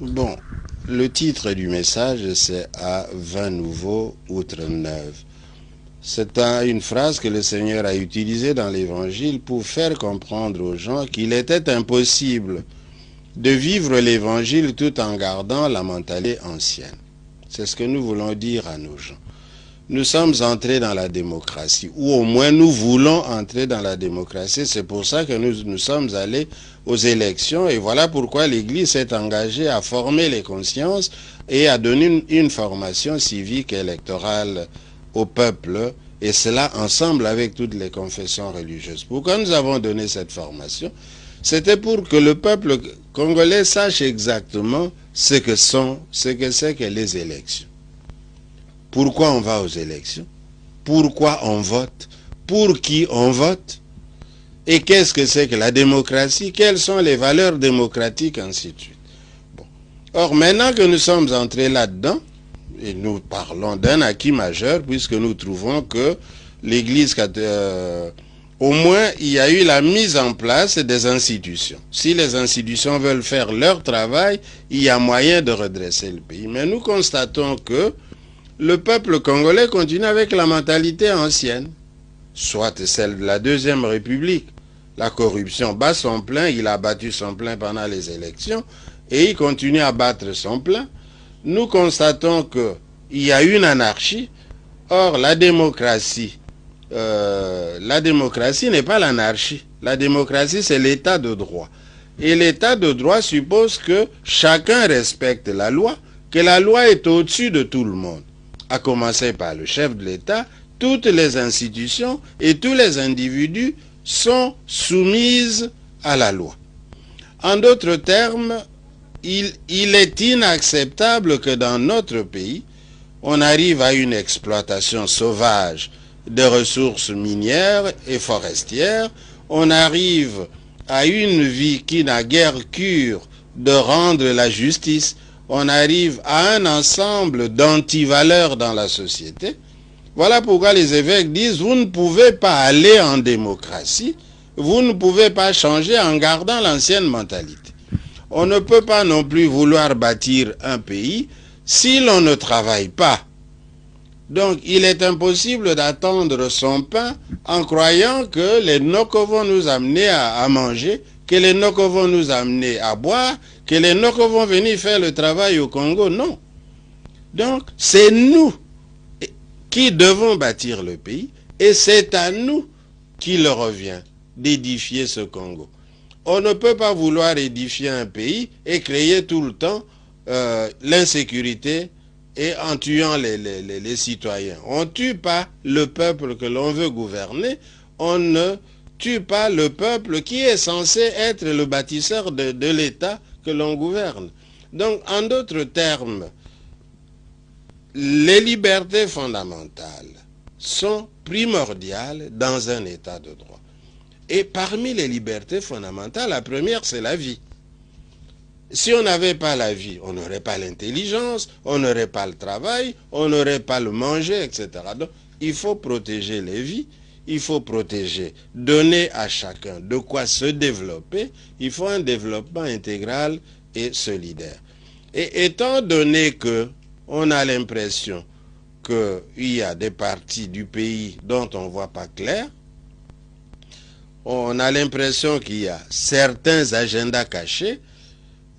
Bon, le titre du message, c'est « À vin nouveau, outre neuve ». C'est une phrase que le Seigneur a utilisée dans l'Évangile pour faire comprendre aux gens qu'il était impossible de vivre l'Évangile tout en gardant la mentalité ancienne. C'est ce que nous voulons dire à nos gens. Nous sommes entrés dans la démocratie, ou au moins nous voulons entrer dans la démocratie. C'est pour ça que nous sommes allés aux élections, et voilà pourquoi l'Église s'est engagée à former les consciences et à donner une formation civique et électorale au peuple, et cela ensemble avec toutes les confessions religieuses. Pourquoi nous avons donné cette formation? C'était pour que le peuple congolais sache exactement ce que c'est que les élections. Pourquoi on va aux élections? Pourquoi on vote? Pour qui on vote? Et qu'est-ce que c'est que la démocratie? Quelles sont les valeurs démocratiques, ainsi de suite. Bon. Or, maintenant que nous sommes entrés là-dedans, et nous parlons d'un acquis majeur, puisque nous trouvons que l'Église, au moins, il y a eu la mise en place des institutions. Si les institutions veulent faire leur travail, il y a moyen de redresser le pays. Mais nous constatons que le peuple congolais continue avec la mentalité ancienne, soit celle de la Deuxième République. La corruption bat son plein, il a battu son plein pendant les élections, et il continue à battre son plein. Nous constatons qu'il y a une anarchie. Or, la démocratie n'est pas l'anarchie. La démocratie, c'est l'état de droit. Et l'état de droit suppose que chacun respecte la loi, que la loi est au-dessus de tout le monde. À commencer par le chef de l'État, toutes les institutions et tous les individus sont soumises à la loi. En d'autres termes, il est inacceptable que dans notre pays, on arrive à une exploitation sauvage des ressources minières et forestières, on arrive à une vie qui n'a guère cure de rendre la justice, on arrive à un ensemble d'antivaleurs dans la société. Voilà pourquoi les évêques disent, vous ne pouvez pas aller en démocratie, vous ne pouvez pas changer en gardant l'ancienne mentalité. On ne peut pas non plus vouloir bâtir un pays si l'on ne travaille pas. Donc, il est impossible d'attendre son pain en croyant que les nokos vont nous amener à manger, que les nokos vont nous amener à boire, que les nokos vont venir faire le travail au Congo. Non. Donc, c'est nous qui devons bâtir le pays et c'est à nous qu'il revient d'édifier ce Congo. On ne peut pas vouloir édifier un pays et créer tout le temps l'insécurité et en tuant les citoyens. On ne tue pas le peuple que l'on veut gouverner, on ne tue pas le peuple qui est censé être le bâtisseur de l'État que l'on gouverne. Donc, en d'autres termes, les libertés fondamentales sont primordiales dans un État de droit. Et parmi les libertés fondamentales, la première, c'est la vie. Si on n'avait pas la vie, on n'aurait pas l'intelligence, on n'aurait pas le travail, on n'aurait pas le manger, etc. Donc, il faut protéger les vies, il faut protéger, donner à chacun de quoi se développer. Il faut un développement intégral et solidaire. Et étant donné que on a l'impression qu'il y a des parties du pays dont on ne voit pas clair, on a l'impression qu'il y a certains agendas cachés,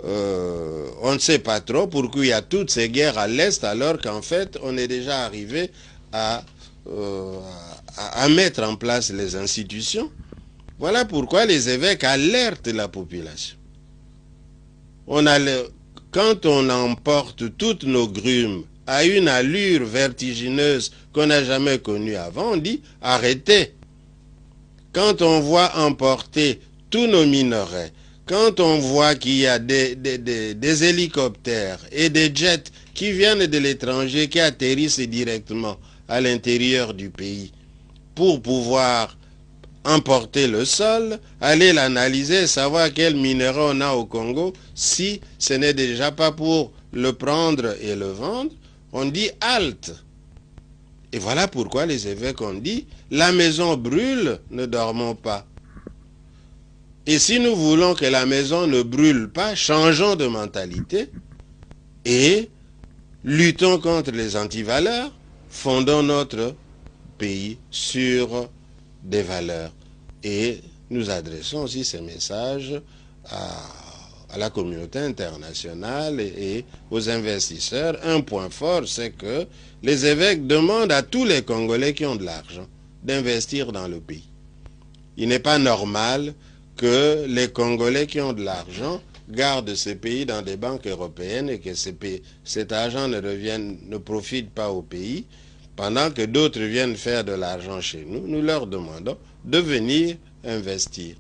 on ne sait pas trop pourquoi il y a toutes ces guerres à l'Est alors qu'en fait on est déjà arrivé à mettre en place les institutions. Voilà pourquoi les évêques alertent la population. Quand on emporte toutes nos grumes à une allure vertigineuse qu'on n'a jamais connue avant, on dit arrêtez. Quand on voit emporter tous nos minerais, quand on voit qu'il y a des hélicoptères et des jets qui viennent de l'étranger, qui atterrissent directement à l'intérieur du pays pour pouvoir emporter le sol, aller l'analyser, savoir quel minerai on a au Congo, si ce n'est déjà pas pour le prendre et le vendre, on dit halte. Et voilà pourquoi les évêques ont dit, la maison brûle, ne dormons pas. Et si nous voulons que la maison ne brûle pas, changeons de mentalité et luttons contre les antivaleurs, fondons notre pays sur des valeurs. Et nous adressons aussi ces messages à la communauté internationale et aux investisseurs. Un point fort, c'est que les évêques demandent à tous les Congolais qui ont de l'argent d'investir dans le pays. Il n'est pas normal que les Congolais qui ont de l'argent gardent ces pays dans des banques européennes et que cet argent ne profite pas au pays, pendant que d'autres viennent faire de l'argent chez nous. Nous leur demandons de venir investir.